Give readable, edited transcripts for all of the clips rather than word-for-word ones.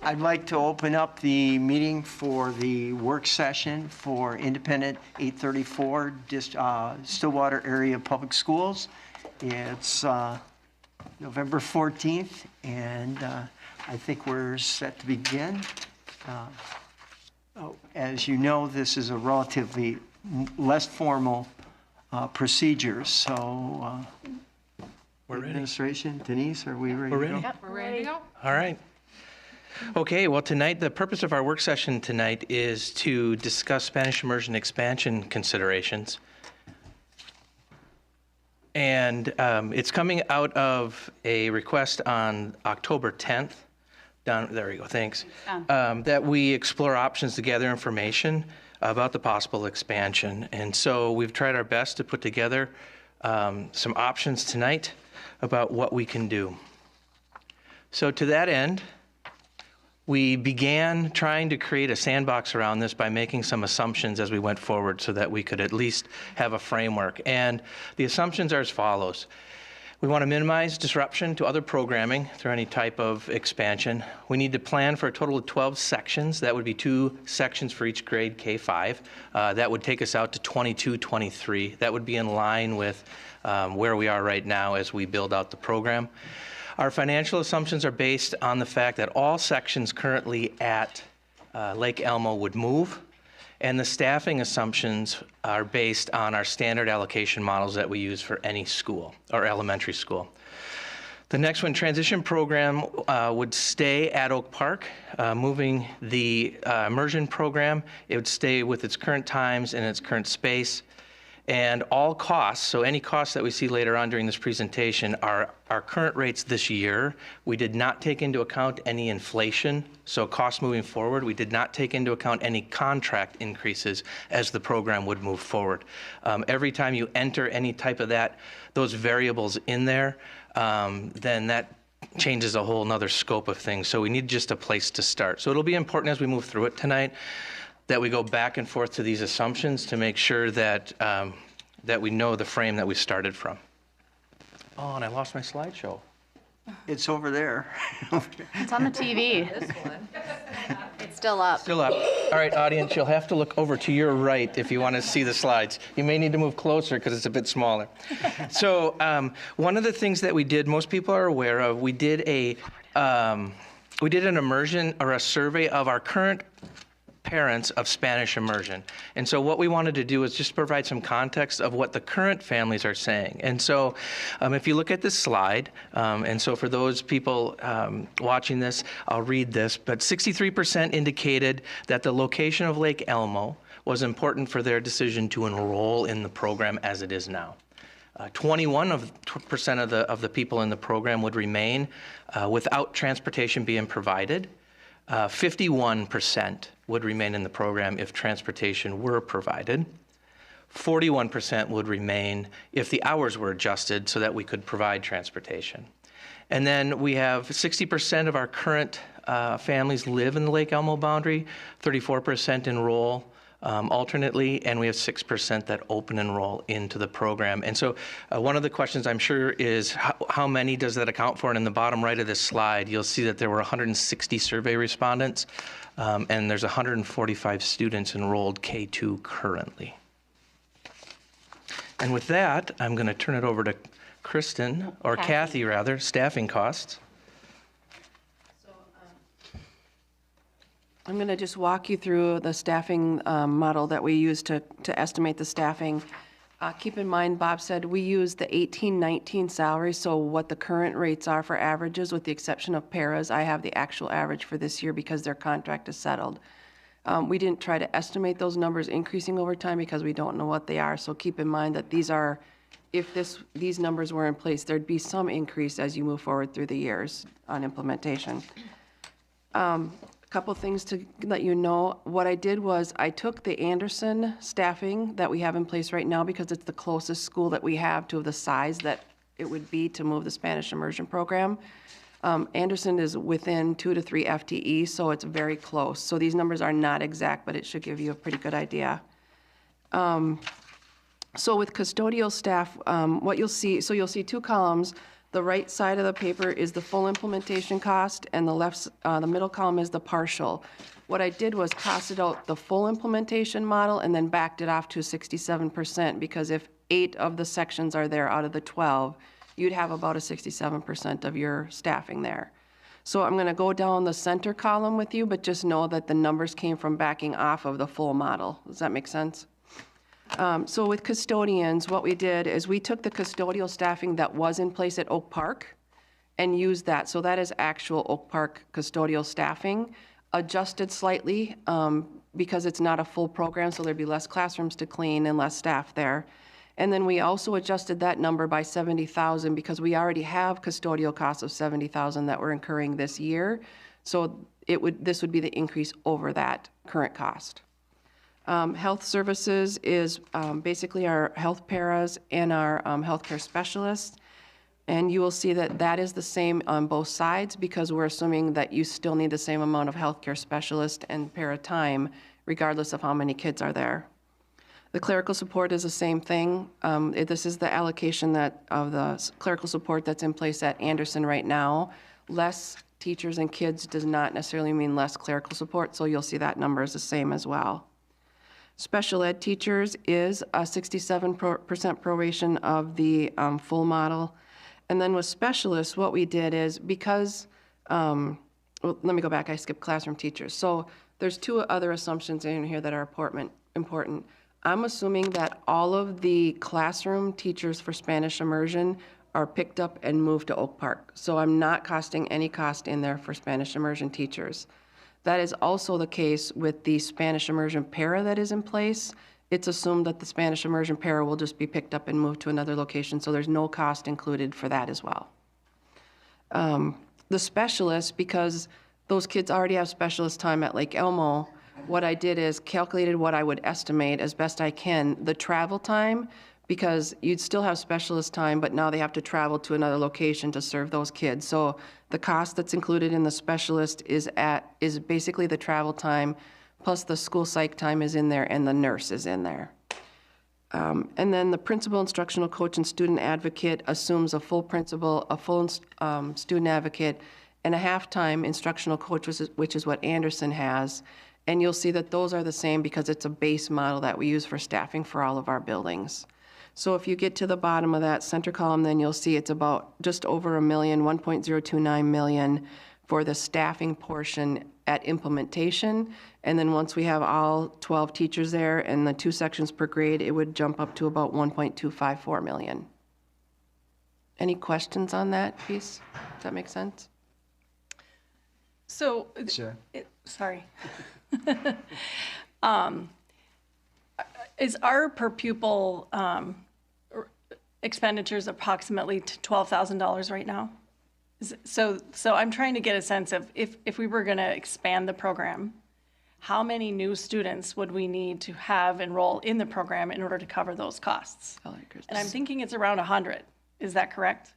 I'd like to open up the meeting for the work session for Independent 834 Stillwater Area Public Schools. It's November 14th, and I think we're set to begin. As you know, this is a relatively less formal procedure, so we're ready. Administration, Denise, are we ready? We're ready. To go? Yep, we're ready to go. All right. Okay, well tonight, the purpose of our work session tonight is to discuss Spanish immersion expansion considerations. And it's coming out of a request on October 10th. There we go, thanks. That we explore options to gather information about the possible expansion. And so we've tried our best to put together some options tonight about what we can do. So to that end, we began trying to create a sandbox around this by making some assumptions as we went forward so that we could at least have a framework. And the assumptions are as follows. We want to minimize disruption to other programming through any type of expansion. We need to plan for a total of 12 sections. That would be 2 sections for each grade, K-5. That would take us out to 22, 23. That would be in line with where we are right now as we build out the program. Our financial assumptions are based on the fact that all sections currently at Lake Elmo would move, and the staffing assumptions are based on our standard allocation models that we use for any school or elementary school. The next one, transition program would stay at Oak Park, moving the immersion program. It would stay with its current times and its current space. And all costs, so any costs that we see later on during this presentation, are our current rates this year. We did not take into account any inflation, so costs moving forward. We did not take into account any contract increases as the program would move forward. Every time you enter any type of those variables in there, then that changes a whole nother scope of things. So we need just a place to start. So it'll be important as we move through it tonight that we go back and forth to these assumptions to make sure that that we know the frame that we started from. Oh, and I lost my slideshow. It's over there. It's on the TV. This one. It's still up. Still up. All right, audience, you'll have to look over to your right if you want to see the slides. You may need to move closer because it's a bit smaller. So one of the things that we did, most people are aware of, we did an immersion or a survey of our current parents of Spanish immersion. And so what we wanted to do is just provide some context of what the current families are saying. And so if you look at this slide, and so for those people watching this, I'll read this, but 63% indicated that the location of Lake Elmo was important for their decision to enroll in the program as it is now. 21% of the people in the program would remain without transportation being provided. 51% would remain in the program if transportation were provided. 41% would remain if the hours were adjusted so that we could provide transportation. And then we have 60% of our current families live in the Lake Elmo boundary, 34% enroll alternately, and we have 6% that open enroll into the program. And so one of the questions I'm sure is how many does that account for? And in the bottom right of this slide, you'll see that there were 160 survey respondents, and there's 145 students enrolled K-2 currently. And with that, I'm going to turn it over to Kristen, or Kathy rather, staffing costs. I'm going to just walk you through the staffing model that we use to estimate the staffing. Keep in mind, Bob said we use the 18-19 salary, so what the current rates are for averages, with the exception of paras. I have the actual average for this year because their contract is settled. We didn't try to estimate those numbers increasing over time because we don't know what they are, so keep in mind that these are, if these numbers were in place, there'd be some increase as you move forward through the years on implementation. Couple things to let you know. What I did was I took the Anderson staffing that we have in place right now because it's the closest school that we have to the size that it would be to move the Spanish immersion program. Anderson is within 2 to 3 FTE, so it's very close. So these numbers are not exact, but it should give you a pretty good idea. So with custodial staff, what you'll see, so you'll see 2 columns. The right side of the paper is the full implementation cost, and the middle column is the partial. What I did was costed out the full implementation model and then backed it off to 67%, because if 8 of the sections are there out of the 12, you'd have about a 67% of your staffing there. So I'm going to go down the center column with you, but just know that the numbers came from backing off of the full model. Does that make sense? So with custodians, what we did is we took the custodial staffing that was in place at Oak Park and used that. So that is actual Oak Park custodial staffing, adjusted slightly because it's not a full program, so there'd be less classrooms to clean and less staff there. And then we also adjusted that number by $70,000 because we already have custodial costs of $70,000 that we're incurring this year. So this would be the increase over that current cost. Health services is basically our health paras and our healthcare specialists. And you will see that that is the same on both sides because we're assuming that you still need the same amount of healthcare specialist and para time regardless of how many kids are there. The clerical support is the same thing. This is the allocation of the clerical support that's in place at Anderson right now. Less teachers and kids does not necessarily mean less clerical support, so you'll see that number is the same as well. Special ed teachers is a 67% proration of the full model. And then with specialists, what we did is because, well, let me go back, I skipped classroom teachers. So there's 2 other assumptions in here that are important. I'm assuming that all of the classroom teachers for Spanish immersion are picked up and moved to Oak Park. So I'm not costing any cost in there for Spanish immersion teachers. That is also the case with the Spanish immersion para that is in place. It's assumed that the Spanish immersion para will just be picked up and moved to another location, so there's no cost included for that as well. The specialists, because those kids already have specialist time at Lake Elmo, what I did is calculated what I would estimate as best I can, the travel time, because you'd still have specialist time, but now they have to travel to another location to serve those kids. So the cost that's included in the specialist is basically the travel time, plus the school psych time is in there and the nurse is in there. And then the principal, instructional coach, and student advocate assumes a full principal, a full student advocate, and a half-time instructional coach, which is what Anderson has. And you'll see that those are the same because it's a base model that we use for staffing for all of our buildings. So if you get to the bottom of that center column, then you'll see it's about just over $1 million, 1.029 million for the staffing portion at implementation. And then once we have all 12 teachers there and the 2 sections per grade, it would jump up to about 1.254 million. Any questions on that piece? Does that make sense? So, Sure. sorry. Is our per pupil expenditures approximately $12,000 right now? So I'm trying to get a sense of if we were going to expand the program, how many new students would we need to have enroll in the program in order to cover those costs? And I'm thinking it's around 100. Is that correct?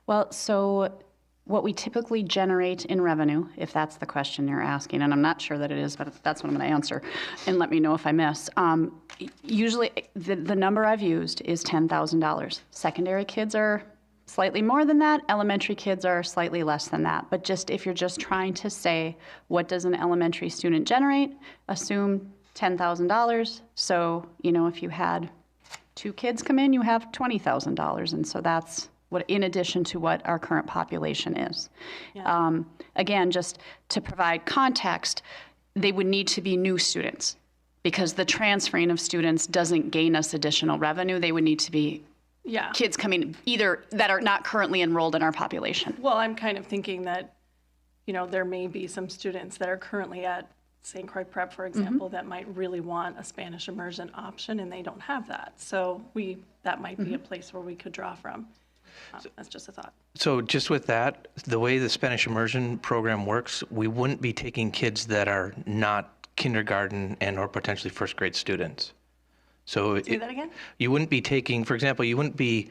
Well, so what we typically generate in revenue, if that's the question you're asking, and I'm not sure that it is, but that's what I'm going to answer, and let me know if I miss. Usually, the number I've used is $10,000. Secondary kids are slightly more than that. Elementary kids are slightly less than that. But just if you're just trying to say, what does an elementary student generate? Assume $10,000. So, if you had 2 kids come in, you have $20,000. And so that's what, in addition to what our current population is. Yeah. Again, just to provide context, they would need to be new students because the transferring of students doesn't gain us additional revenue. They would need to be kids coming either that are not currently enrolled in our population. Well, I'm kind of thinking that, there may be some students that are currently at St. Croix Prep, for example, that might really want a Spanish immersion option and they don't have that. So that might be a place where we could draw from. That's just a thought. So just with that, the way the Spanish immersion program works, we wouldn't be taking kids that are not kindergarten and or potentially first grade students. So Say that again? You wouldn't be taking, for example, you wouldn't be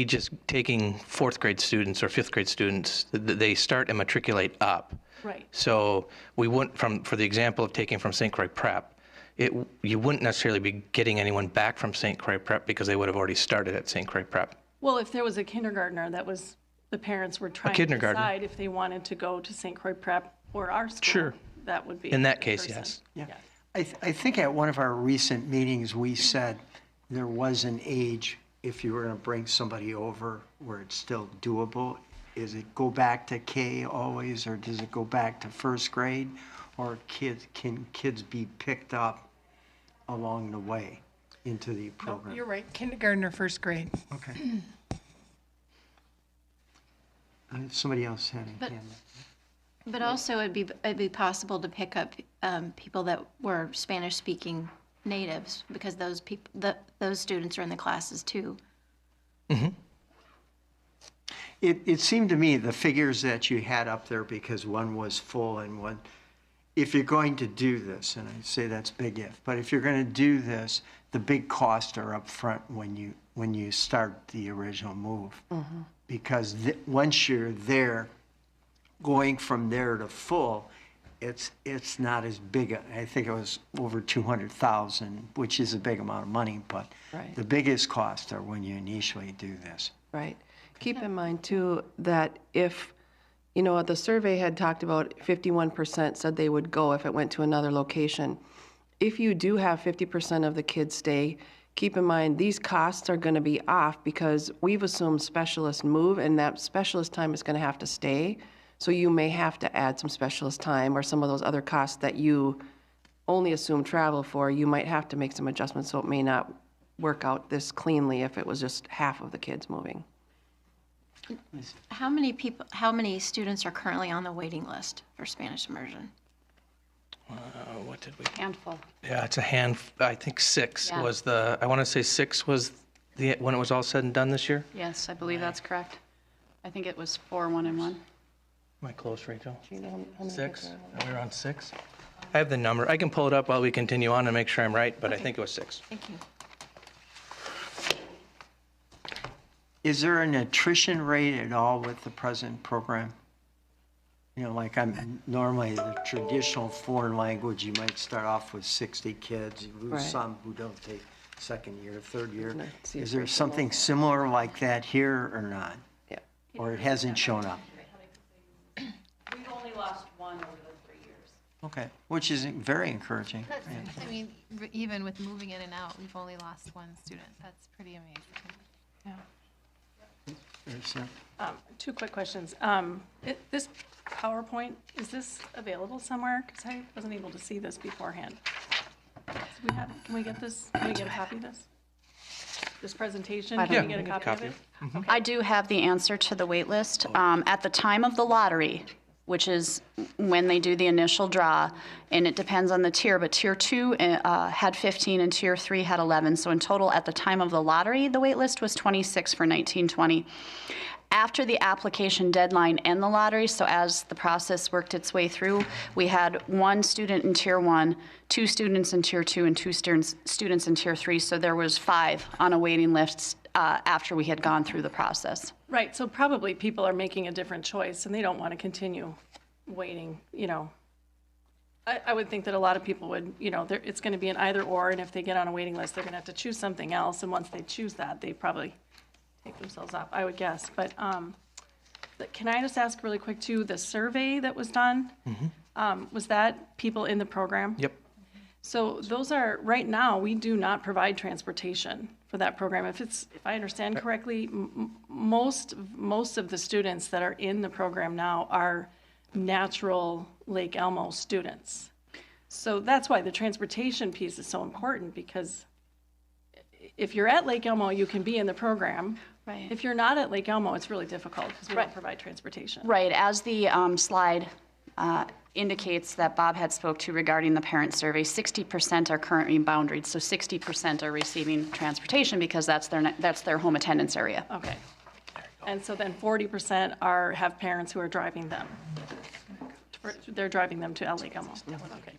just taking 4th grade students or 5th grade students. They start and matriculate up. Right. So we wouldn't, for the example of taking from St. Croix Prep, you wouldn't necessarily be getting anyone back from St. Croix Prep because they would have already started at St. Croix Prep. Well, if there was a kindergartner that was the parents were trying to kindergarten. decide if they wanted to go to St. Croix Prep or our school. Sure. That would be. In that the case, person. yes. Yeah. I think at one of our recent meetings, we said there was an age, if you were going to bring somebody over, where it's still doable. Is it go back to K always, or does it go back to first grade? Or can kids be picked up along the way into the program? You're right, kindergarten or first grade. Okay. Somebody else had a hand. But also, it'd be possible to pick up people that were Spanish-speaking natives, because those students are in the classes too. It seemed to me, the figures that you had up there, because one was full and one, if you're going to do this, and I say that's big if, but if you're going to do this, the big costs are up front when you start the original move. Because once you're there, going from there to full, it's not as big. I think it was over 200,000, which is a big amount of money, but Right. the biggest costs are when you initially do this. Right. Keep in mind, too, that if, the survey had talked about 51% said they would go if it went to another location. If you do have 50% of the kids stay, keep in mind, these costs are going to be off because we've assumed specialists move, and that specialist time is going to have to stay. So you may have to add some specialist time or some of those other costs that you only assume travel for. You might have to make some adjustments, so it may not work out this cleanly if it was just half of the kids moving. How many students are currently on the waiting list for Spanish immersion? What did we? Handful. Yeah, it's a hand. I think 6 Yeah. was the. I want to say 6 was when it was all said and done this year. Yes, I believe that's correct. I think it was 4, 1, and 1. Am I close, Rachel? Do you know how many 6. kids are on We're on 6. I have the number. I can pull it up while we continue on and make sure I'm right, but I think it was 6. Thank you. Is there an attrition rate at all with the present program? Like normally the traditional foreign language, you might start off with 60 kids. You lose Right. some who don't take second year, third year. No, see Is if there Rachel something similar like that here or not? Yeah. Or it hasn't shown up? We've only lost 1 over the 3 years. Okay, which is very encouraging. Yeah. I mean, even with moving in and out, we've only lost 1 student. That's pretty amazing. There's, 2 quick questions. This PowerPoint, is this available somewhere? Because I wasn't able to see this beforehand. Can we get this? Can we get a copy of this? This presentation, I can we don't- get a copy of it? I do have the answer to the wait list. At the time of the lottery, which is when they do the initial draw, and it depends on the tier, but Tier 2 had 15 and Tier 3 had 11. So in total, at the time of the lottery, the wait list was 26 for 1920. After the application deadline and the lottery, so as the process worked its way through, we had 1 student in Tier 1, 2 students in Tier 2, and 2 students in Tier 3. So there was 5 on a waiting list after we had gone through the process. Right, so probably people are making a different choice and they don't want to continue waiting, I would think that a lot of people would, it's going to be an either or, and if they get on a waiting list, they're going to have to choose something else, and once they choose that, they probably take themselves off, I would guess. But can I just ask really quick too, the survey that was done, was that people in the program? Yep. So those are, right now, we do not provide transportation for that program. If I understand correctly, most of the students that are in the program now are natural Lake Elmo students. So that's why the transportation piece is so important, because if you're at Lake Elmo, you can be in the program. Right. If you're not at Lake Elmo, it's really difficult because we don't provide transportation. Right, as the slide indicates that Bob had spoke to regarding the parent survey, 60% are currently boundaried, so 60% are receiving transportation because that's their home attendance area. Okay. And so then 40% have parents who are driving them. They're driving them to Lake Elmo. Okay.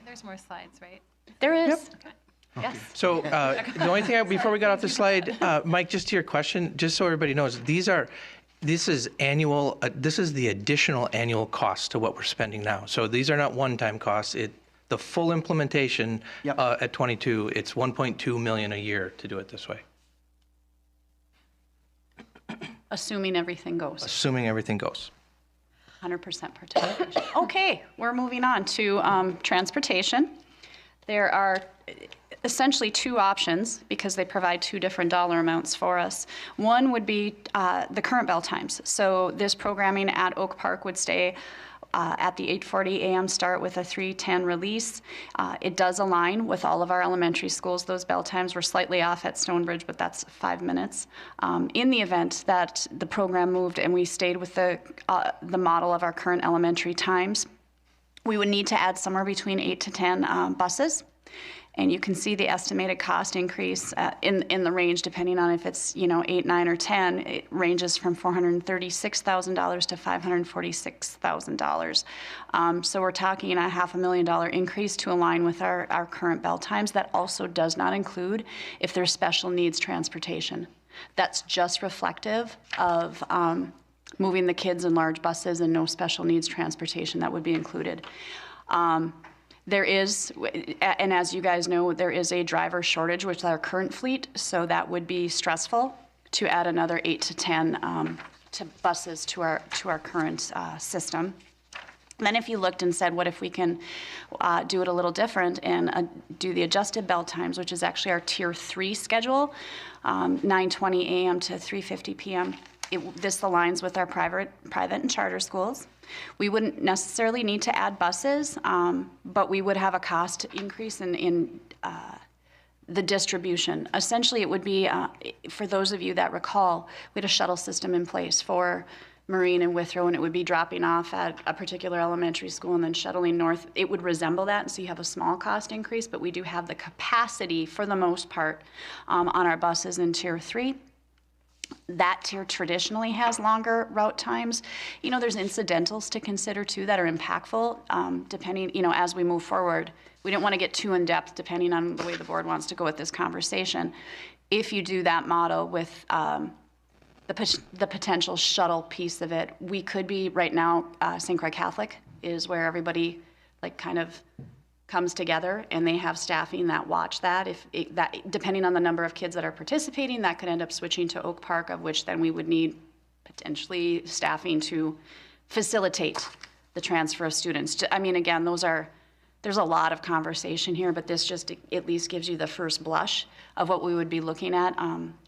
There's more slides, right? There is. Yes. So the only thing, before we got off the slide, Mike, just to your question, just so everybody knows, this is annual, this is the additional annual cost to what we're spending now. So these are not one-time costs. The full implementation Yep. at 22, it's 1.2 million a year to do it this way. Assuming everything goes. assuming everything goes. 100% participation. Okay, we're moving on to transportation. There are essentially two options because they provide two different dollar amounts for us. One would be the current bell times. So this programming at Oak Park would stay at the 8:40 a.m. start with a 3:10 release. It does align with all of our elementary schools. Those bell times were slightly off at Stonebridge, but that's 5 minutes. In the event that the program moved and we stayed with the model of our current elementary times, we would need to add somewhere between 8 to 10 buses. And you can see the estimated cost increase in the range, depending on if it's 8, 9, or 10. It ranges from $436,000 to $546,000. So we're talking a $500,000 increase to align with our current bell times. That also does not include if there's special needs transportation. That's just reflective of moving the kids in large buses and no special needs transportation that would be included. There is, and as you guys know, there is a driver shortage with our current fleet, so that would be stressful to add another 8 to 10 buses to our current system. And then if you looked and said, what if we can do it a little different and do the adjusted bell times, which is actually our Tier 3 schedule, 9:20 a.m. to 3:50 p.m. This aligns with our private and charter schools. We wouldn't necessarily need to add buses, but we would have a cost increase in the distribution. Essentially, it would be, for those of you that recall, we had a shuttle system in place for Marine and Withrow, and it would be dropping off at a particular elementary school and then shuttling north. It would resemble that, and so you have a small cost increase, but we do have the capacity, for the most part, on our buses in Tier 3. That tier traditionally has longer route times. There's incidentals to consider too that are impactful, depending, as we move forward. We don't want to get too in depth depending on the way the board wants to go with this conversation. If you do that model with the potential shuttle piece of it, we could be right now, St. Croix Catholic is where everybody kind of comes together, and they have staffing that watch that. Depending on the number of kids that are participating, that could end up switching to Oak Park, of which then we would need potentially staffing to facilitate the transfer of students. Again, there's a lot of conversation here, but this just at least gives you the first blush of what we would be looking at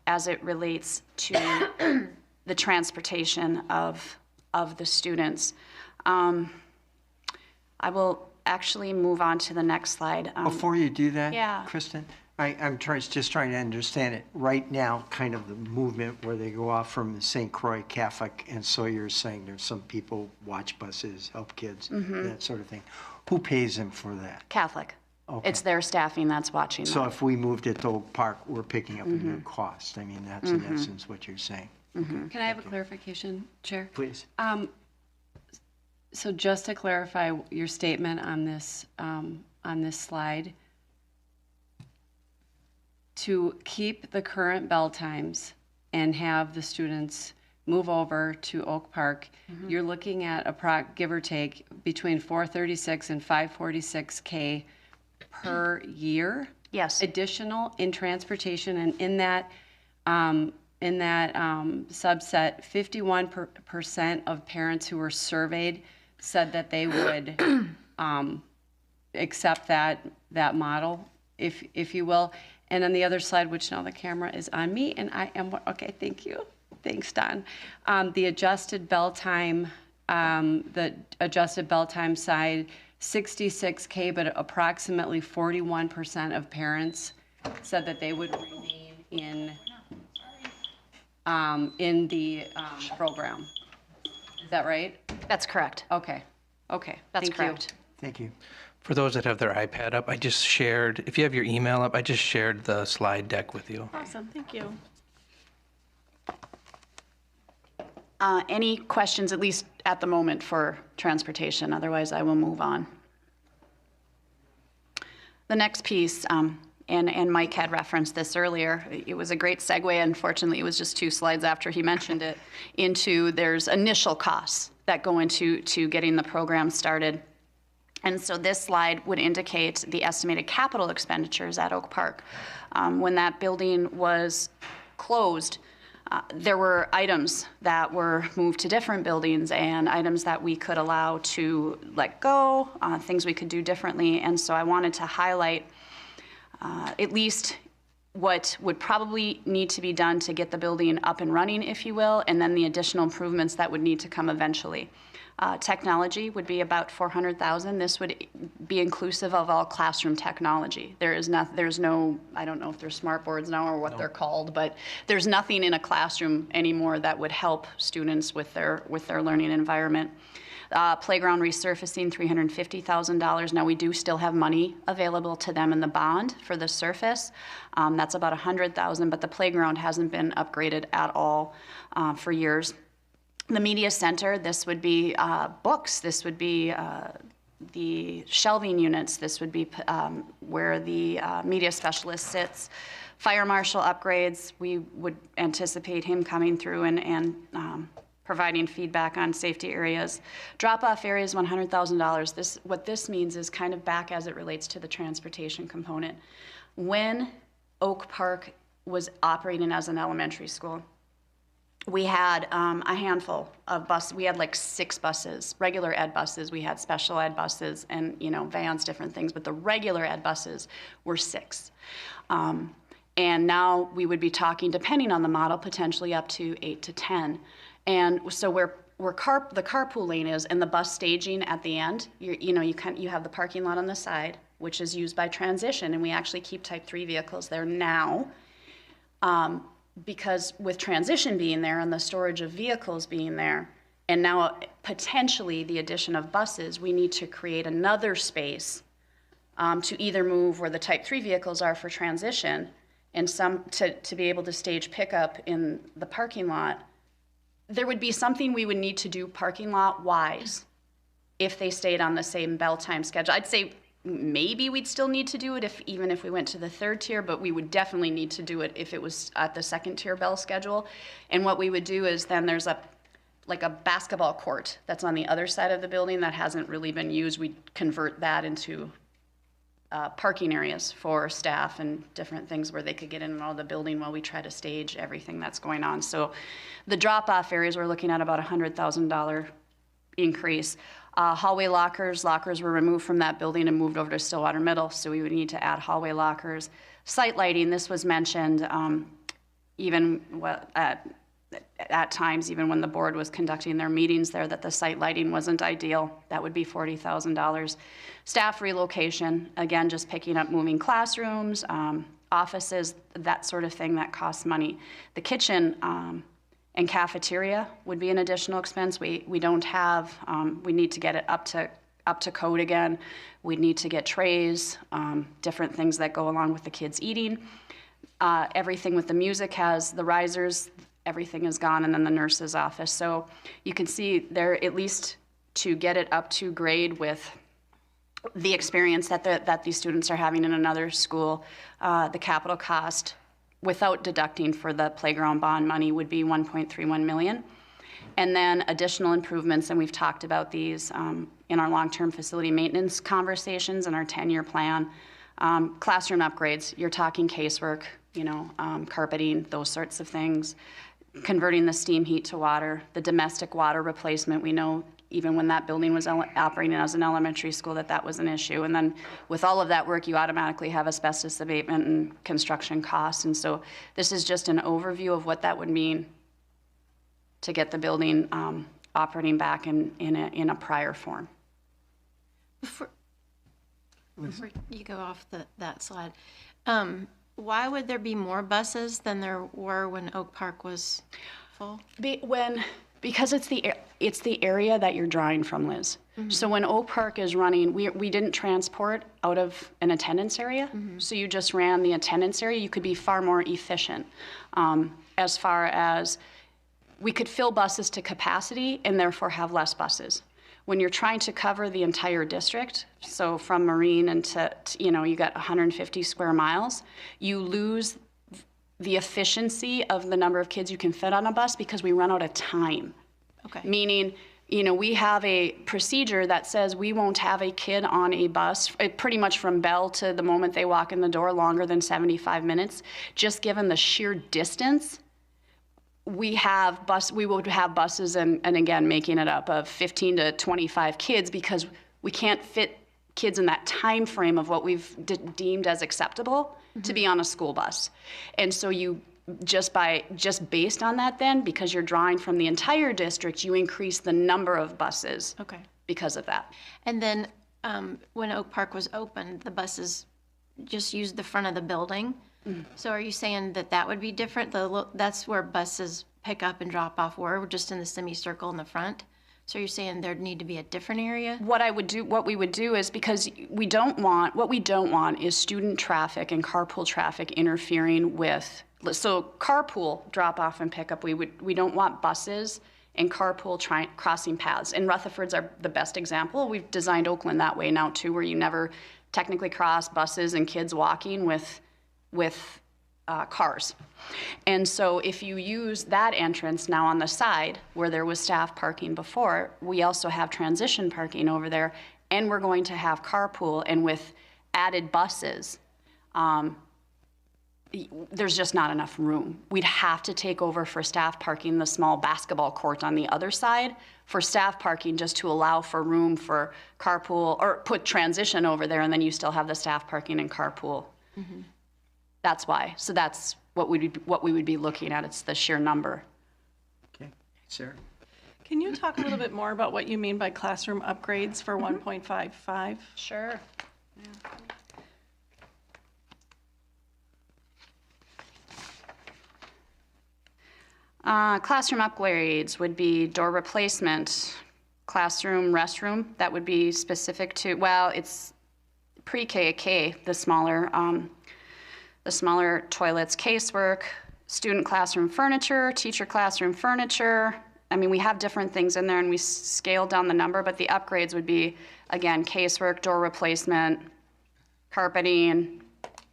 as it relates to the transportation of the students. I will actually move on to the next slide. Before you do that, Yeah. Kristen, I'm just trying to understand it. Right now, kind of the movement where they go off from St. Croix Catholic, and so you're saying there's some people watch buses, help kids, that sort of thing. Who pays them for that? Catholic. Okay. It's their staffing that's watching So that. if we moved it to Oak Park, we're picking up a new cost. That's in essence what you're saying. Can I have a clarification, Chair? Please. So just to clarify your statement on this slide, to keep the current bell times and have the students move over to Oak Park, you're looking at give or take between 436 and 546K per year. Yes. Additional in transportation, and in that subset, 51% of parents who were surveyed said that they would accept that model, if you will. And on the other slide, which now the camera is on me, and I am, okay, thank you. Thanks, Don. The adjusted bell time side, 66K, but approximately 41% of parents said that they would remain in the program. Is that right? That's correct. Okay. That's Thank correct. Thank you. For those that have their iPad up, I just shared, if you have your email up, I just shared the slide deck with you. Awesome, thank you. Any questions, at least at the moment, for transportation? Otherwise, I will move on. The next piece, and Mike had referenced this earlier, it was a great segue. Unfortunately, it was just 2 slides after he mentioned it, into there's initial costs that go into getting the program started. And so this slide would indicate the estimated capital expenditures at Oak Park. When that building was closed, There were items that were moved to different buildings and items that we could allow to let go, things we could do differently. And so I wanted to highlight at least what would probably need to be done to get the building up and running, if you will, and then the additional improvements that would need to come eventually. Technology would be about $400,000. This would be inclusive of all classroom technology. There's no, I don't know if they're smart boards now or what they're called, but there's nothing in a classroom anymore that would help students with their learning environment. Playground resurfacing, $350,000. Now, we do still have money available to them in the bond for the surface. That's about $100,000, but the playground hasn't been upgraded at all for years. The media center, this would be books, this would be the shelving units, this would be where the media specialist sits. Fire marshal upgrades, we would anticipate him coming through and providing feedback on safety areas. Drop-off areas, $100,000. What this means is kind of back as it relates to the transportation component. When Oak Park was operating as an elementary school, we had a handful of buses. We had like 6 buses, regular ed buses. We had special ed buses and, you know, vans, different things. But the regular ed buses were 6. And now we would be talking, depending on the model, potentially up to 8 to 10. And so where the carpool lane is and the bus staging at the end, you have the parking lot on the side, which is used by transition, and we actually keep type 3 vehicles there now. Because with transition being there and the storage of vehicles being there, and now potentially the addition of buses, we need to create another space to either move where the type 3 vehicles are for transition and to be able to stage pickup in the parking lot. There would be something we would need to do parking lot wise if they stayed on the same bell time schedule. I'd say maybe we'd still need to do it even if we went to the 3rd tier, but we would definitely need to do it if it was at the 2nd tier bell schedule. And what we would do is then there's a basketball court that's on the other side of the building that hasn't really been used. We'd convert that into parking areas for staff and different things where they could get in and out of the building while we try to stage everything that's going on. So the drop-off areas, we're looking at about $100,000 increase. Hallway lockers were removed from that building and moved over to Stillwater Middle, so we would need to add hallway lockers. Site lighting, this was mentioned even at times, even when the board was conducting their meetings there, that the site lighting wasn't ideal. That would be $40,000. Staff relocation, again, just picking up moving classrooms, offices, that sort of thing that costs money. The kitchen and cafeteria would be an additional expense. We don't have, we need to get it up to code again. We need to get trays, different things that go along with the kids eating. Everything with the music has the risers, everything is gone, and then the nurse's office. So you can see there, at least to get it up to grade with the experience that these students are having in another school, the capital cost without deducting for the playground bond money would be $1.31 million. And then additional improvements, and we've talked about these in our long-term facility maintenance conversations and our 10-year plan. Classroom upgrades, you're talking casework, carpeting, those sorts of things. Converting the steam heat to water, the domestic water replacement, we know even when that building was operating as an elementary school that was an issue. And then with all of that work, you automatically have asbestos abatement and construction costs. And so this is just an overview of what that would mean to get the building operating back in a prior form. Before you go off that slide, why would there be more buses than there were when Oak Park was full? Because it's the area that you're drawing from, Liz. Mm-hmm. So when Oak Park is running, we didn't transport out of an attendance area. Mm-hmm. So you just ran the attendance area. You could be far more efficient as far as we could fill buses to capacity and therefore have less buses. When you're trying to cover the entire district, so from Marine and to you got 150 square miles, you lose the efficiency of the number of kids you can fit on a bus because we run out of time. Okay. Meaning, we have a procedure that says we won't have a kid on a bus pretty much from bell to the moment they walk in the door longer than 75 minutes, just given the sheer distance. we would have buses and again, making it up, of 15 to 25 kids because we can't fit kids in that time frame of what we've deemed as acceptable to be on a school bus. And so you just based on that then, because you're drawing from the entire district, you increase the number of buses Okay. because of that. And then when Oak Park was opened, the buses just used the front of the building. So are you saying that that would be different? That's where buses pick up and drop off were, just in the semicircle in the front? So you're saying there'd need to be a different area? What we would do is, because what we don't want is student traffic and carpool traffic interfering with, so carpool drop off and pickup, we don't want buses and carpool crossing paths. And Rutherford's are the best example. We've designed Oakland that way now too, where you never technically cross buses and kids walking with cars. And so if you use that entrance now on the side where there was staff parking before, we also have transition parking over there, and we're going to have carpool, and with added buses, there's just not enough room. We'd have to take over for staff parking the small basketball court on the other side for staff parking, just to allow for room for carpool, or put transition over there, and then you still have the staff parking and carpool. That's why. So that's what we would be looking at. It's the sheer number. Okay, Sarah? Can you talk a little bit more about what you mean by classroom upgrades for 1.55? Sure. Classroom upgrades would be door replacement, classroom restroom. That would be specific to, well, it's pre-K, K, the smaller toilets, casework, student classroom furniture, teacher classroom furniture. I mean, we have different things in there, and we scaled down the number, but the upgrades would be, again, casework, door replacement, carpeting,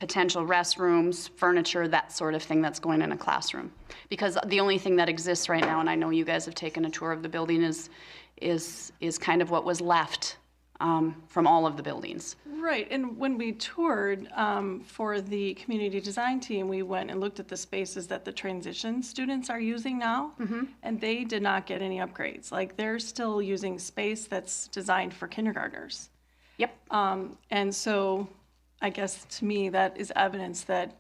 potential restrooms, furniture, that sort of thing that's going in a classroom. Because the only thing that exists right now, and I know you guys have taken a tour of the building, is kind of what was left from all of the buildings. Right, and when we toured for the community design team, we went and looked at the spaces that the transition students are using now, and they did not get any upgrades. Like, they're still using space that's designed for kindergartners. Yep. And so I guess to me, that is evidence that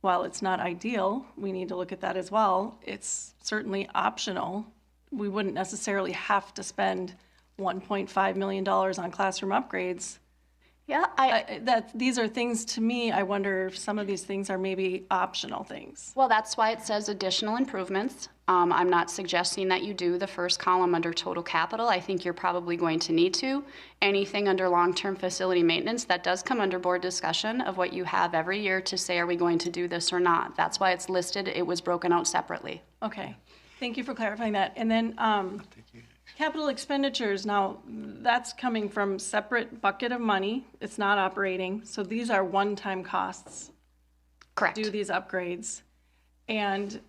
while it's not ideal, we need to look at that as well. It's certainly optional. We wouldn't necessarily have to spend $1.5 million on classroom upgrades. Yeah, These are things, to me, I wonder if some of these things are maybe optional things. well, that's why it says additional improvements. I'm not suggesting that you do the first column under total capital. I think you're probably going to need to. Anything under long-term facility maintenance, that does come under board discussion of what you have every year to say, are we going to do this or not? That's why it's listed. It was broken out separately. Okay, thank you for clarifying that. And then capital expenditures, now that's coming from separate bucket of money. It's not operating. So these are one-time costs. Correct. Do these upgrades. And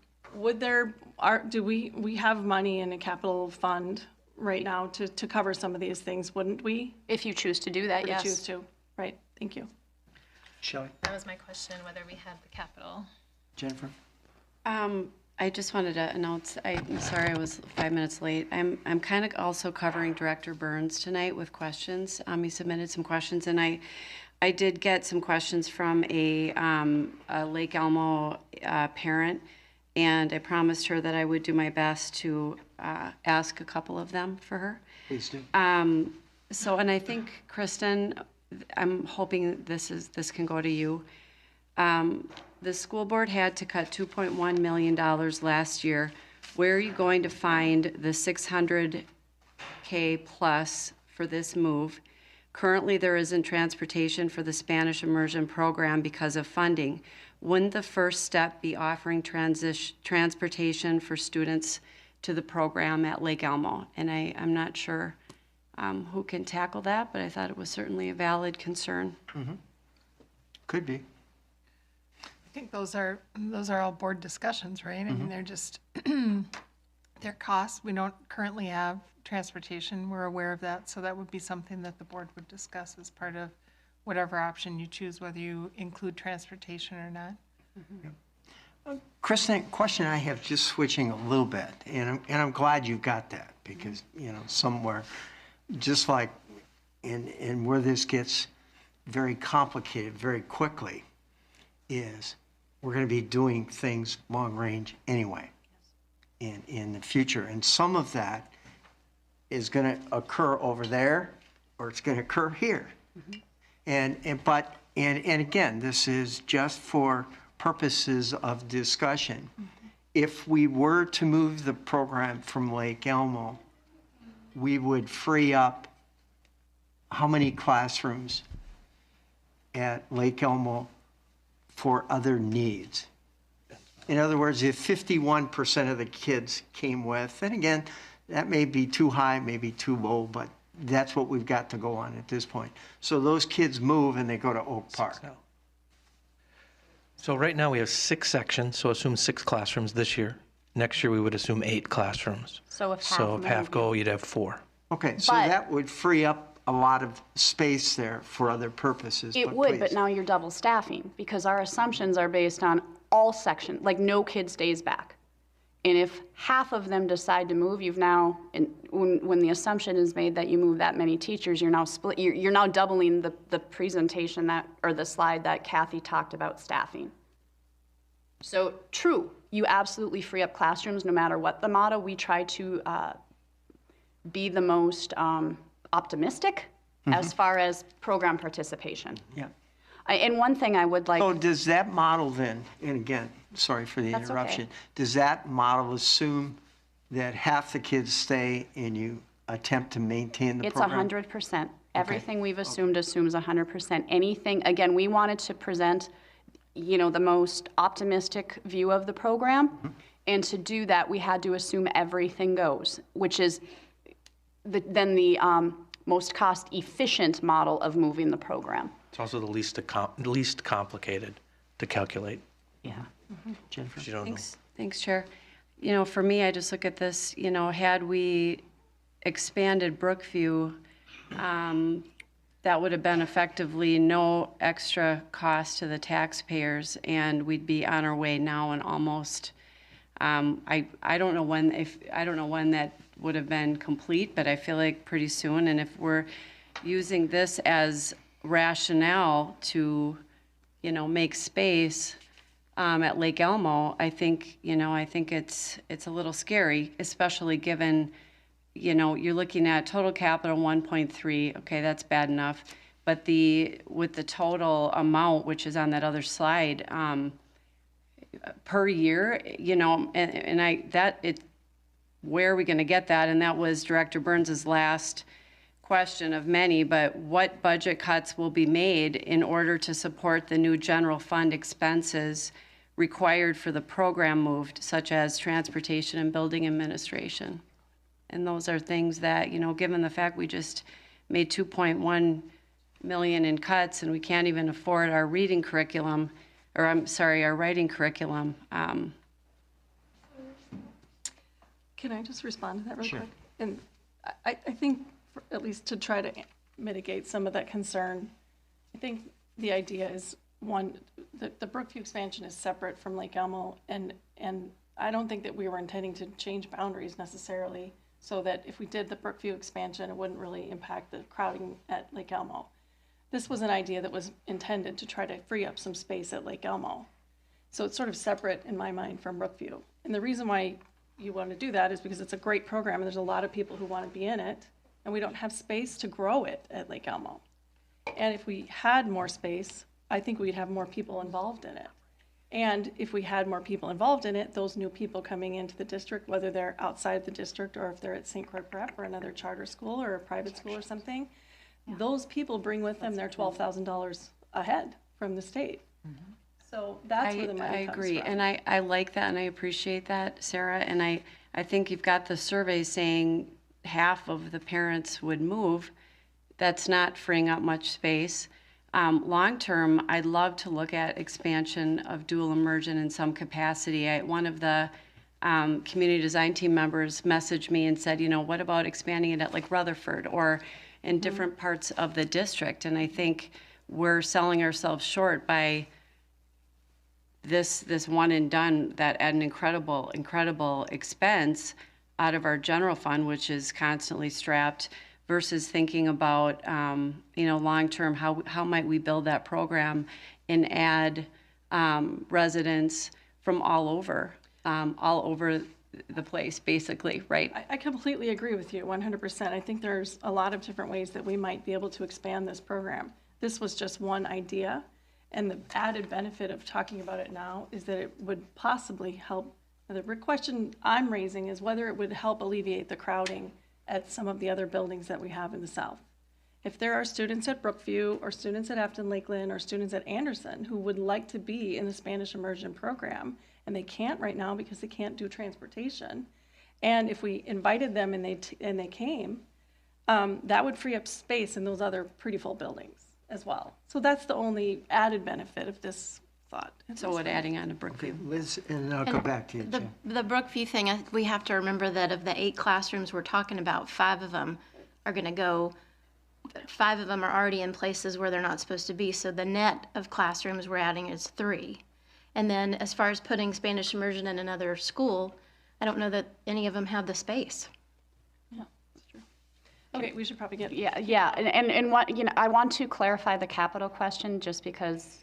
do we have money in a capital fund right now to cover some of these things, wouldn't we? If you choose to do that, Or yes. choose to, right, thank you. Shelley? That was my question, whether we had the capital. Jennifer? I just wanted to announce, I'm sorry I was 5 minutes late. I'm kind of also covering Director Burns tonight with questions. He submitted some questions, and I did get some questions from a Lake Elmo parent, and I promised her that I would do my best to ask a couple of them for her. Please do. And I think, Kristen, I'm hoping this can go to you. The school board had to cut $2.1 million last year. Where are you going to find the $600K plus for this move? Currently, there isn't transportation for the Spanish immersion program because of funding. Wouldn't the first step be offering transportation for students to the program at Lake Elmo? And I'm not sure who can tackle that, but I thought it was certainly a valid concern. Could be. I think those are all board discussions, right? I mean, they're just, they're costs. We don't currently have transportation. We're aware of that. So that would be something that the board would discuss as part of whatever option you choose, whether you include transportation or not. Kristen, question I have, just switching a little bit, and I'm glad you got that, because, somewhere, just like, and where this gets very complicated very quickly, is we're going to be doing things long range anyway in the future. And some of that is going to occur over there, or it's going to occur here. And again, this is just for purposes of discussion. If we were to move the program from Lake Elmo, we would free up how many classrooms at Lake Elmo for other needs? In other words, if 51% of the kids came with, and again, that may be too high, maybe too low, but that's what we've got to go on at this point. So those kids move and they go to Oak Park. So right now we have 6 sections, so assume 6 classrooms this year. Next year we would assume 8 classrooms. So if half So of if them half would go, you'd have 4. Okay, so But- that would free up a lot of space there for other purposes. It would, but please. now you're double staffing, because our assumptions are based on all sections, like no kid stays back. And if half of them decide to move, you've now, and when the assumption is made that you move that many teachers, you're now you're now doubling the presentation or the slide that Kathy talked about staffing. So true, you absolutely free up classrooms no matter what the model. We try to be the most optimistic as far as program participation. Yeah. And one thing I would like. So does that model then, and again, sorry for the That's okay. interruption, does that model assume that half the kids stay and you attempt to maintain the It's program? 100%. Everything we've assumed assumes 100%. Anything, again, we wanted to present, the most optimistic view of the program. And to do that, we had to assume everything goes, which is then the most cost-efficient model of moving the program. It's also the least complicated to calculate. Yeah. Jennifer? 'Cause you don't know. Thanks, Chair. For me, I just look at this, had we expanded Brookview, that would have been effectively no extra cost to the taxpayers, and we'd be on our way now and almost, I don't know when that would have been complete, but I feel like pretty soon. And if we're using this as rationale to, make space at Lake Elmo, I think it's a little scary, especially given, you're looking at total capital 1.3. Okay, that's bad enough. But with the total amount, which is on that other slide, per year, where are we going to get that? And that was Director Burns's last question of many, but what budget cuts will be made in order to support the new general fund expenses required for the program moved, such as transportation and building administration? And those are things that, given the fact we just made 2.1 million in cuts and we can't even afford our writing curriculum. Can I just respond to that real Sure. quick? And I think, at least to try to mitigate some of that concern, I think the idea is, one, the Brookview expansion is separate from Lake Elmo, and I don't think that we were intending to change boundaries necessarily, so that if we did the Brookview expansion, it wouldn't really impact the crowding at Lake Elmo. This was an idea that was intended to try to free up some space at Lake Elmo. So it's sort of separate in my mind from Brookview. And the reason why you want to do that is because it's a great program and there's a lot of people who want to be in it, and we don't have space to grow it at Lake Elmo. And if we had more space, I think we'd have more people involved in it. And if we had more people involved in it, those new people coming into the district, whether they're outside the district or if they're at St. Croix Prep or another charter school or a private school or something, those people bring with them their $12,000 ahead from the state. So that's where the money I comes agree, from. and I like that, and I appreciate that, Sarah. And I think you've got the survey saying half of the parents would move. That's not freeing up much space. Long term, I'd love to look at expansion of dual immersion in some capacity. One of the community design team members messaged me and said, what about expanding it at like Rutherford or in different parts of the district? And I think we're selling ourselves short by this one and done that at an incredible expense out of our general fund, which is constantly strapped, versus thinking about, long-term, how might we build that program and add residents from all over the place, basically, right? I completely agree with you, 100%. I think there's a lot of different ways that we might be able to expand this program. This was just one idea, and the added benefit of talking about it now is that it would possibly help. The question I'm raising is whether it would help alleviate the crowding at some of the other buildings that we have in the south. If there are students at Brookview or students at Afton Lakeland or students at Anderson who would like to be in the Spanish immersion program, and they can't right now because they can't do transportation, and if we invited them and they came, that would free up space in those other pretty full buildings as well. So that's the only added benefit of this thought. So what, adding on to Brookview? Liz, and I'll go back to you, Jim. The Brookview thing, we have to remember that of the 8 classrooms we're talking about, 5 of them are already in places where they're not supposed to be. So the net of classrooms we're adding is 3. And then as far as putting Spanish immersion in another school, I don't know that any of them have the space. Yeah, that's true. Okay, we should probably get. Yeah, and what, I want to clarify the capital question just because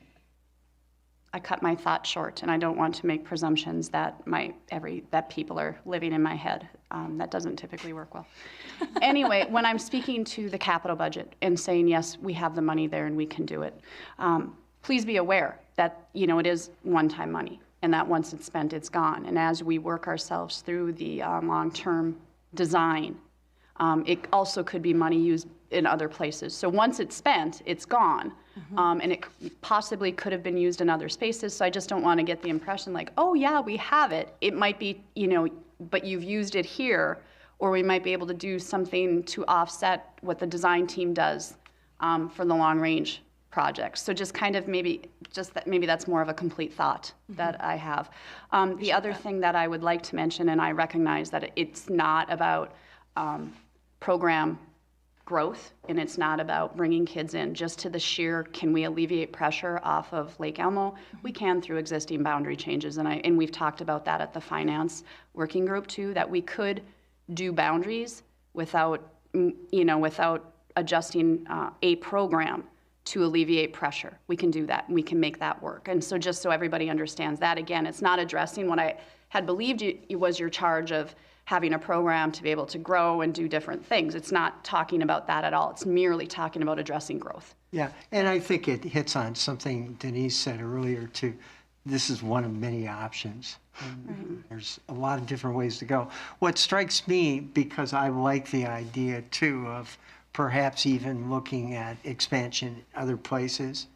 I cut my thought short and I don't want to make presumptions that that people are living in my head. That doesn't typically work well. Anyway, when I'm speaking to the capital budget and saying, yes, we have the money there and we can do it, please be aware that, it is one-time money and that once it's spent, it's gone. And as we work ourselves through the long-term design, it also could be money used in other places. So once it's spent, it's gone. And it possibly could have been used in other spaces. So I just don't want to get the impression like, oh yeah, we have it. It might be, but you've used it here, or we might be able to do something to offset what the design team does for the long range projects. So just kind of maybe that's more of a complete thought that I have. The other thing that I would like to mention, and I recognize that it's not about program growth, and it's not about bringing kids in just to the sheer, can we alleviate pressure off of Lake Elmo? We can through existing boundary changes, and we've talked about that at the finance working group too, that we could do boundaries without adjusting a program to alleviate pressure. We can do that, and we can make that work. And so just so everybody understands that, again, it's not addressing what I had believed it was your charge of having a program to be able to grow and do different things. It's not talking about that at all. It's merely talking about addressing growth. Yeah, and I think it hits on something Denise said earlier too. This is one of many options. There's a lot of different ways to go. What strikes me, because I like the idea too of perhaps even looking at expansion other places,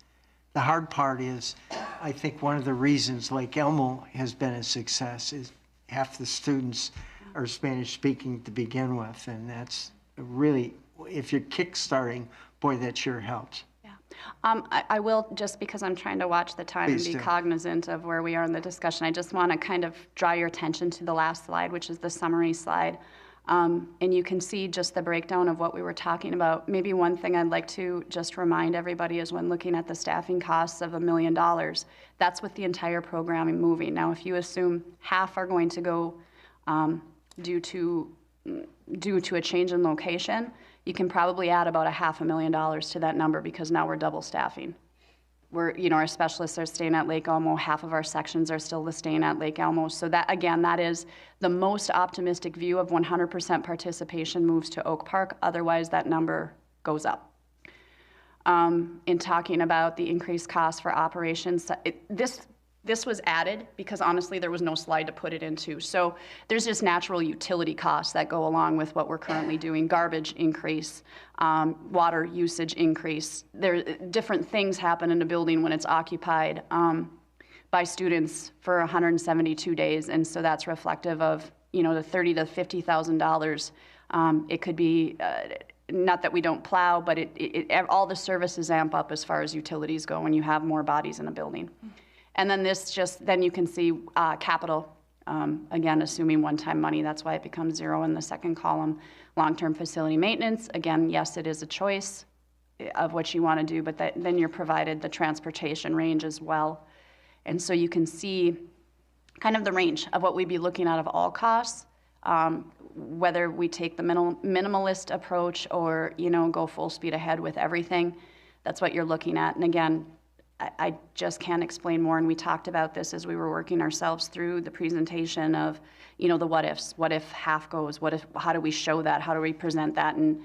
the hard part is, I think one of the reasons Lake Elmo has been a success is half the students are Spanish speaking to begin with, and that's really, if you're kickstarting, boy, that sure helps. Yeah. I will, just because I'm trying to watch the time Please and be do. cognizant of where we are in the discussion, I just want to kind of draw your attention to the last slide, which is the summary slide. And you can see just the breakdown of what we were talking about. Maybe one thing I'd like to just remind everybody is when looking at the staffing costs of $1 million, that's with the entire programming moving. Now, if you assume half are going to go due to a change in location, you can probably add about $500,000 to that number because now we're double staffing. Our specialists are staying at Lake Elmo. Half of our sections are still staying at Lake Elmo. So that, again, that is the most optimistic view of 100% participation moves to Oak Park. Otherwise, that number goes up. In talking about the increased cost for operations, this was added because honestly there was no slide to put it into. So there's just natural utility costs that go along with what we're currently doing. Garbage increase, water usage increase. Different things happen in a building when it's occupied by students for 172 days. And so that's reflective of, the $30,000 to $50,000. It could be, not that we don't plow, but all the services amp up as far as utilities go when you have more bodies in a building. And then then you can see capital, again, assuming one-time money, that's why it becomes 0 in the second column. Long-term facility maintenance, again, yes, it is a choice of what you want to do, but then you're provided the transportation range as well. And so you can see kind of the range of what we'd be looking at of all costs, whether we take the minimalist approach or, go full speed ahead with everything. That's what you're looking at. And again, I just can't explain more. And we talked about this as we were working ourselves through the presentation of, the what ifs. What if half goes? How do we show that? How do we present that? And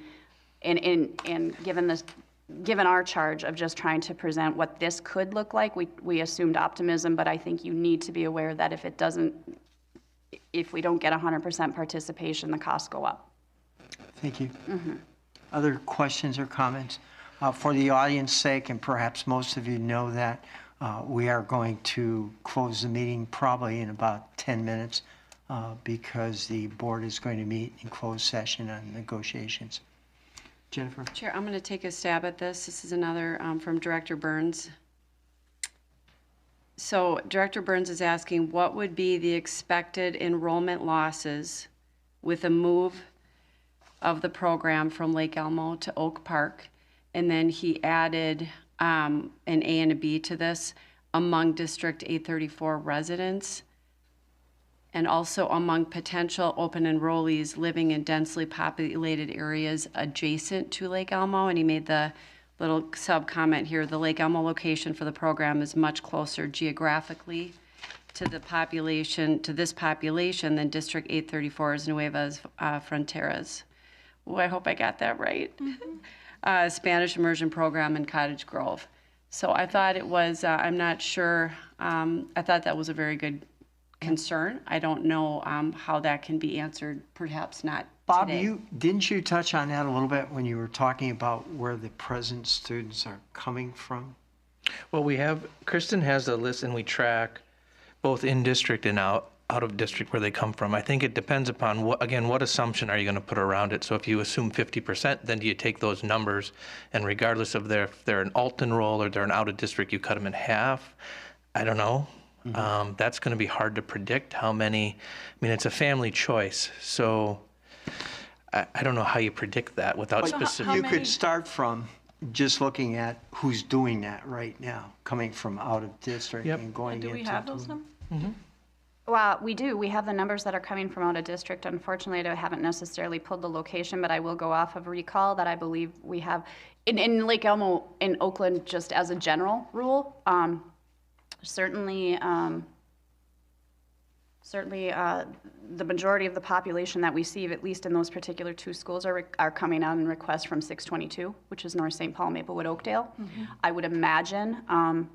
given our charge of just trying to present what this could look like, we assumed optimism, but I think you need to be aware that if we don't get 100% participation, the costs go up. Thank you. Other questions or comments? For the audience's sake, and perhaps most of you know that, we are going to close the meeting probably in about 10 minutes because the board is going to meet in closed session on negotiations. Jennifer? Chair, I'm going to take a stab at this. This is another from Director Burns. So Director Burns is asking, what would be the expected enrollment losses with a move of the program from Lake Elmo to Oak Park? And then he added an A and a B to this among District 834 residents and also among potential open enrollees living in densely populated areas adjacent to Lake Elmo. And he made the little sub-comment here, the Lake Elmo location for the program is much closer geographically to this population than District 834's Nuevas Fronteras. Oh, I hope I got that right. Spanish immersion program in Cottage Grove. So I thought it was, I'm not sure, I thought that was a very good concern. I don't know how that can be answered, perhaps not Bob, today. didn't you touch on that a little bit when you were talking about where the present students are coming from? Well, Kristen has a list and we track both in district and out of district where they come from. I think it depends upon what assumption are you going to put around it. So if you assume 50%, then do you take those numbers and regardless of if they're an alt enroll or they're an out of district, you cut them in half? I don't know. That's going to be hard to predict how many. I mean, it's a family choice. So I don't know how you predict that without specific. You could start from just looking at who's doing that right now, coming from out of district and going into. Do we have those numbers? Well, we do. We have the numbers that are coming from out of district. Unfortunately, I haven't necessarily pulled the location, but I will go off of recall that I believe we have in Lake Elmo in Oakland, just as a general rule. Certainly, the majority of the population that we see, at least in those particular two schools, are coming out in requests from 622, which is North St. Paul, Maplewood, Oakdale. I would imagine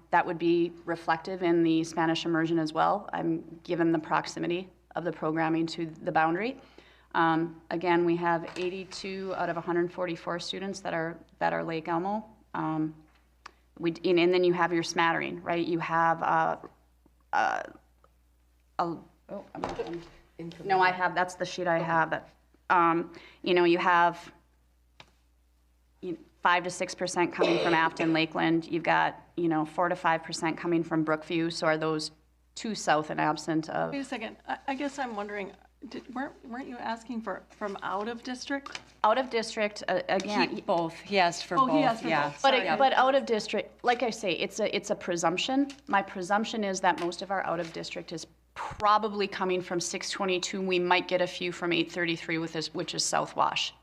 that would be reflective in the Spanish immersion as well, given the proximity of the programming to the boundary. Again, we have 82 out of 144 students that are Lake Elmo. And then you have your smattering, right? You have no, I have, that's the sheet I have. That you have 5 to 6% coming from Afton, Lakeland. You've got 4 to 5% coming from Brookview. So are those two south and absent of? Wait a second. I guess I'm wondering, weren't you asking from out of district? Out of district, again. Both. He asked for both. He asked for both. Sorry. But out of district, like I say, it's a presumption. My presumption is that most of our out of district is probably coming from 622. We might get a few from 833 which is South Wash.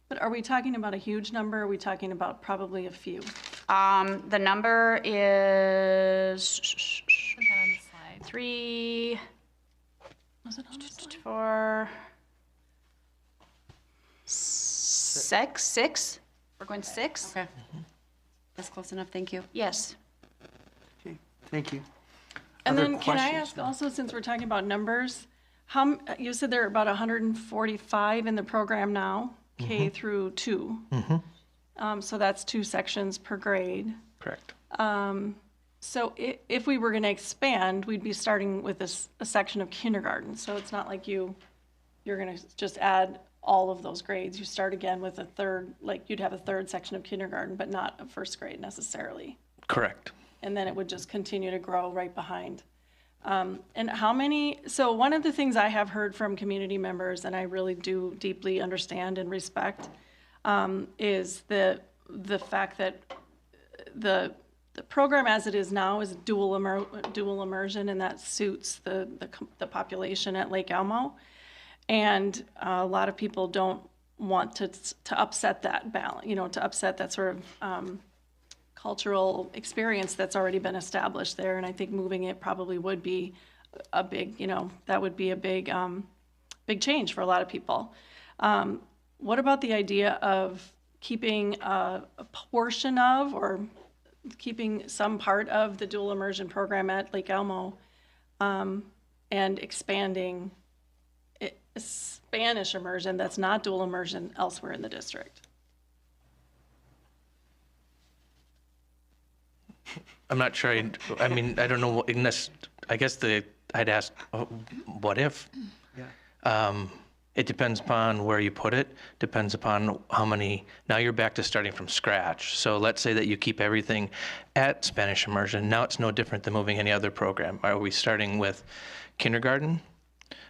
But are we talking about a huge number? Or are we talking about probably a few? The number is Put that on the slide. 3, Was it on the slide? 4, 6. We're going 6? Okay. That's close enough. Thank you. Yes. Okay, thank you. And Other then can I questions? ask also, since we're talking about numbers, you said there are about 145 in the program now, K through 2. So that's 2 sections per grade. Correct. So if we were going to expand, we'd be starting with a section of kindergarten. So it's not like you're going to just add all of those grades. You start again with a third, like you'd have a third section of kindergarten, but not a first grade necessarily. Correct. And then it would just continue to grow right behind. And how many, so one of the things I have heard from community members, and I really do deeply understand and respect, is the fact that the program as it is now is dual immersion, and that suits the population at Lake Elmo. And a lot of people don't want to upset that balance, to upset that sort of cultural experience that's already been established there. And I think moving it probably would be a big, that would be a big, big change for a lot of people. What about the idea of keeping a portion of, or keeping some part of the dual immersion program at Lake Elmo, and expanding Spanish immersion that's not dual immersion elsewhere in the district? I'm not sure. I mean, I don't know. I guess I'd ask, what if? Yeah. It depends upon where you put it, depends upon how many, now you're back to starting from scratch. So let's say that you keep everything at Spanish immersion. Now it's no different than moving any other program. Are we starting with kindergarten?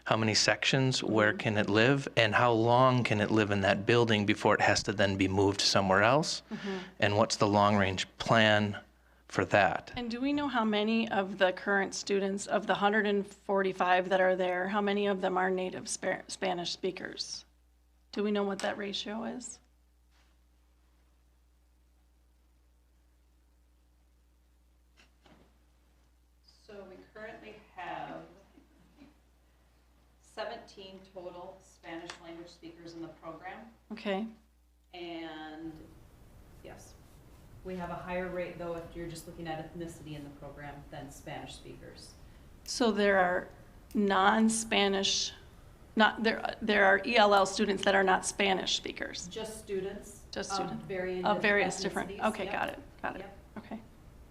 How many sections? Where can it live? And how long can it live in that building before it has to then be moved somewhere else? And what's the long-range plan for that? And do we know how many of the current students, of the 145 that are there, how many of them are native Spanish speakers? Do we know what that ratio is? So we currently have 17 total Spanish language speakers in the program, Okay. and yes, we have a higher rate, though, if you're just looking at ethnicity in the program, than Spanish speakers. So there are non-Spanish, there are ELL students that are not Spanish speakers. Just students. Just of students. varying Of various different, ethnicities. okay, Yep. got it, Yep. okay.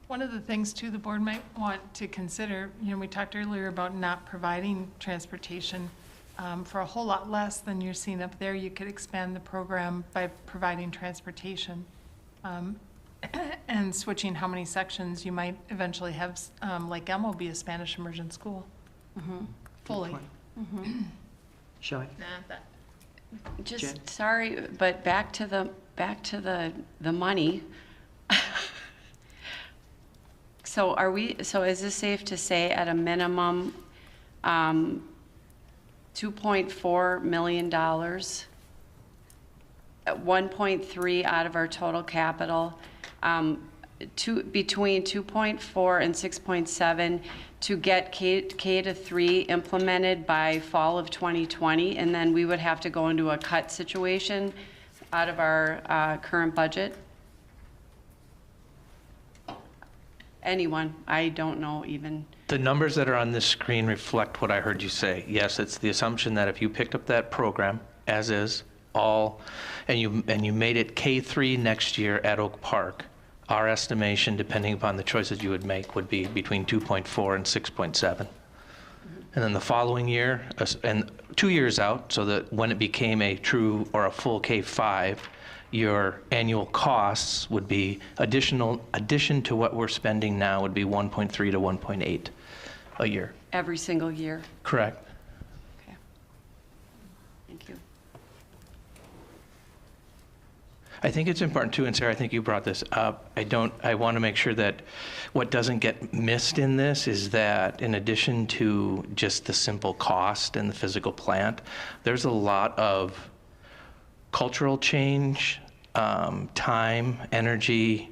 One of the things too, the board might want to consider, we talked earlier about not providing transportation. For a whole lot less than you're seeing up there, you could expand the program by providing transportation. And switching how many sections, you might eventually have, Lake Elmo be a Spanish immersion school. Fully. Shelley? Jen? Just, sorry, but back to the money. So is this safe to say at a minimum, $2.4 million, 1.3 out of our total capital, between 2.4 and 6.7 to get K-3 implemented by fall of 2020, and then we would have to go into a cut situation out of our current budget? Anyone? I don't know even. The numbers that are on this screen reflect what I heard you say. Yes, it's the assumption that if you picked up that program as is, and you made it K-3 next year at Oak Park, our estimation, depending upon the choices you would make, would be between 2.4 and 6.7. And then the following year, and 2 years out, so that when it became a true or a full K-5, your annual costs would be addition to what we're spending now would be 1.3 to 1.8 a year. Every single year? Correct. Okay. Thank you. I think it's important too, and Sarah, I think you brought this up. I want to make sure that what doesn't get missed in this is that in addition to just the simple cost and the physical plant, there's a lot of cultural change, time, energy,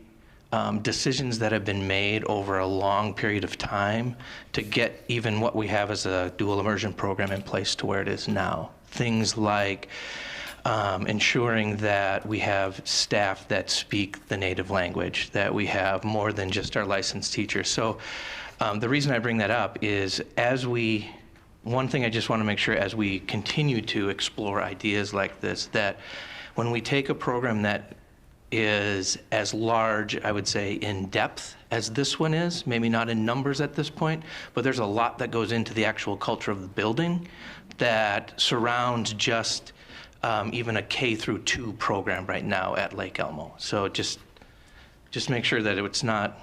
decisions that have been made over a long period of time to get even what we have as a dual immersion program in place to where it is now. Things like ensuring that we have staff that speak the native language, that we have more than just our licensed teachers. So the reason I bring that up is one thing I just want to make sure as we continue to explore ideas like this, that when we take a program that is as large, I would say, in depth as this one is, maybe not in numbers at this point, but there's a lot that goes into the actual culture of the building that surrounds just even a K-2 program right now at Lake Elmo. So just make sure that it's not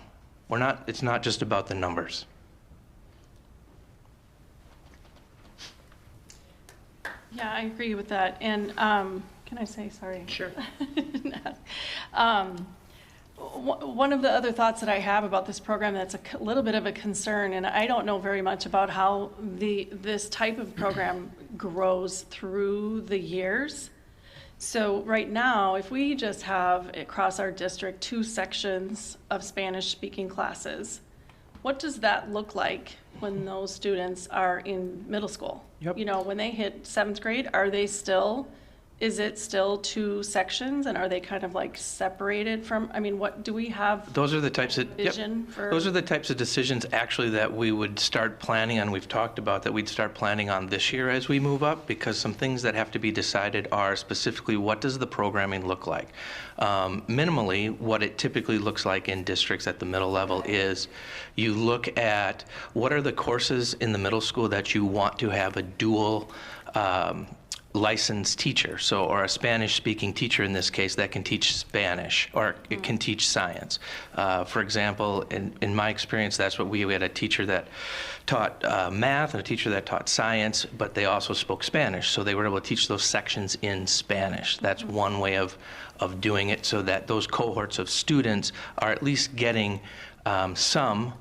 just about the numbers. Yeah, I agree with that. And can I say, sorry? Sure. One of the other thoughts that I have about this program that's a little bit of a concern, and I don't know very much about how this type of program grows through the years. So right now, if we just have across our district 2 sections of Spanish-speaking classes, what does that look like when those students are in middle school? Yep. You know, when they hit 7th grade, is it still 2 sections, and are they kind of like separated from, I mean, what, do we have Those are the types of, yep. vision for? Those are the types of decisions actually that we would start planning on, we've talked about, that we'd start planning on this year as we move up, because some things that have to be decided are specifically what does the programming look like? Minimally, what it typically looks like in districts at the middle level is you look at what are the courses in the middle school that you want to have a dual licensed teacher, or a Spanish-speaking teacher in this case that can teach Spanish or it can teach science. For example, in my experience, that's what we had a teacher that taught math and a teacher that taught science, but they also spoke Spanish, so they were able to teach those sections in Spanish. That's one way of doing it, so that those cohorts of students are at least getting some,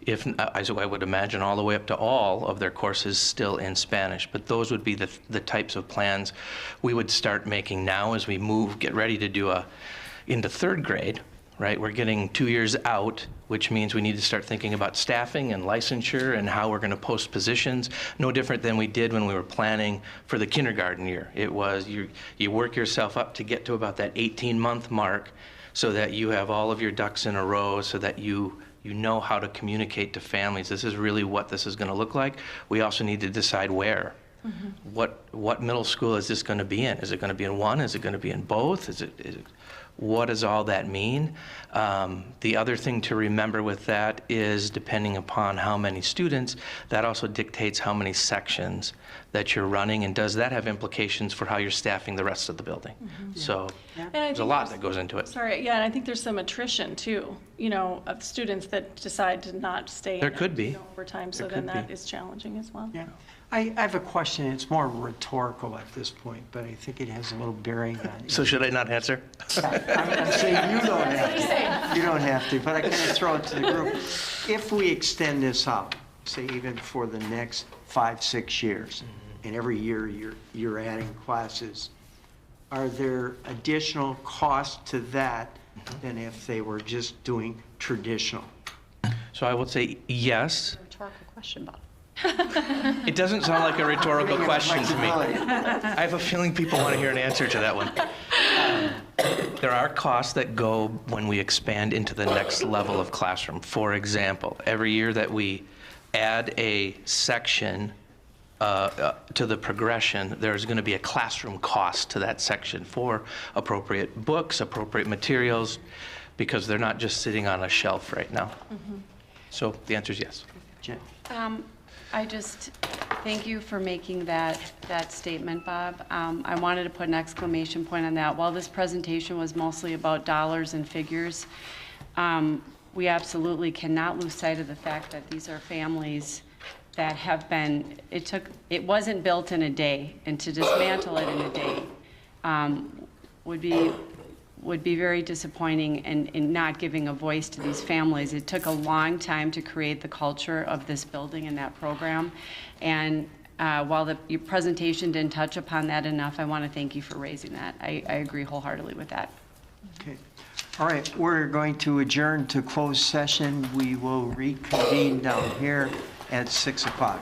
if as I would imagine, all the way up to all of their courses still in Spanish. But those would be the types of plans we would start making now as we get ready to do into 3rd grade, right? We're getting 2 years out, which means we need to start thinking about staffing and licensure and how we're going to post positions. No different than we did when we were planning for the kindergarten year. It was you work yourself up to get to about that 18-month mark so that you have all of your ducks in a row, so that you know how to communicate to families. This is really what this is going to look like. We also need to decide where. What middle school is this going to be in? Is it going to be in one? Is it going to be in both? What does all that mean? The other thing to remember with that is, depending upon how many students, that also dictates how many sections that you're running, and does that have implications for how you're staffing the rest of the building? So there's a lot that goes into it. Sorry, yeah, and I think there's some attrition too, you know, of students that decide to not stay. There could be. Over time, so There then could that be. is challenging as well. Yeah. I have a question. It's more rhetorical at this point, but I think it has a little bearing on it. So should I not answer? I'm saying you don't have to. You don't have to, but I kind of throw it to the group. If we extend this out, say even for the next 5-6 years, and every year you're adding classes, are there additional costs to that than if they were just doing traditional? So I would say yes. Rhetorical question, Bob. It doesn't sound like a rhetorical question to me. I have a feeling people want to hear an answer to that one. There are costs that go when we expand into the next level of classroom. For example, every year that we add a section to the progression, there's going to be a classroom cost to that section for appropriate books, appropriate materials, because they're not just sitting on a shelf right now. So the answer is yes. Jen? I just thank you for making that statement, Bob. I wanted to put an exclamation point on that. While this presentation was mostly about dollars and figures, we absolutely cannot lose sight of the fact that these are families that have been, it wasn't built in a day, and to dismantle it in a day would be very disappointing in not giving a voice to these families. It took a long time to create the culture of this building and that program. And while your presentation didn't touch upon that enough, I want to thank you for raising that. I agree wholeheartedly with that. Okay. All right, we're going to adjourn to closed session. We will reconvene down here at 6 o'clock.